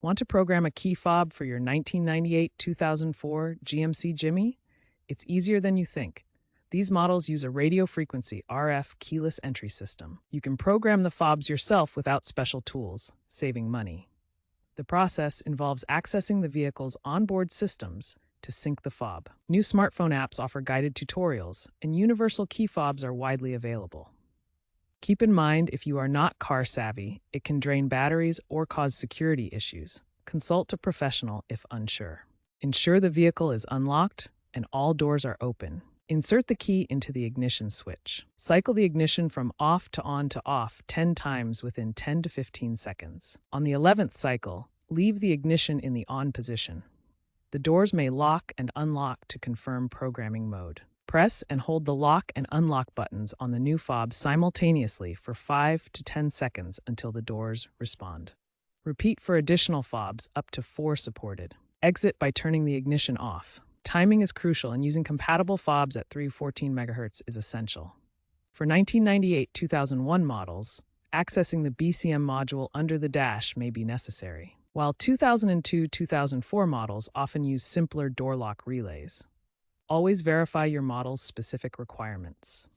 Want to program a key fob for your 1998-2004 GMC Jimmy? It's easier than you think. These models use a radio frequency RF keyless entry system. You can program the fobs yourself without special tools, saving money. The process involves accessing the vehicle's onboard systems to sync the fob. New smartphone apps offer guided tutorials, and universal key fobs are widely available. Keep in mind, if you are not car savvy, it can drain batteries or cause security issues. Consult a professional if unsure. Ensure the vehicle is unlocked and all doors are open. Insert the key into the ignition switch. Cycle the ignition from off to on to off 10 times within 10 to 15 seconds. On the 11th cycle, leave the ignition in the on position. The doors may lock and unlock to confirm programming mode. Press and hold the lock and unlock buttons on the new fob simultaneously for 5 to 10 seconds until the doors respond. Repeat for additional fobs up to 4 supported. Exit by turning the ignition off. Timing is crucial, and using compatible fobs at 314 MHz is essential. For 1998-2001 models, accessing the BCM module under the dash may be necessary, while 2002-2004 models often use simpler door lock relays. Always verify your model's specific requirements.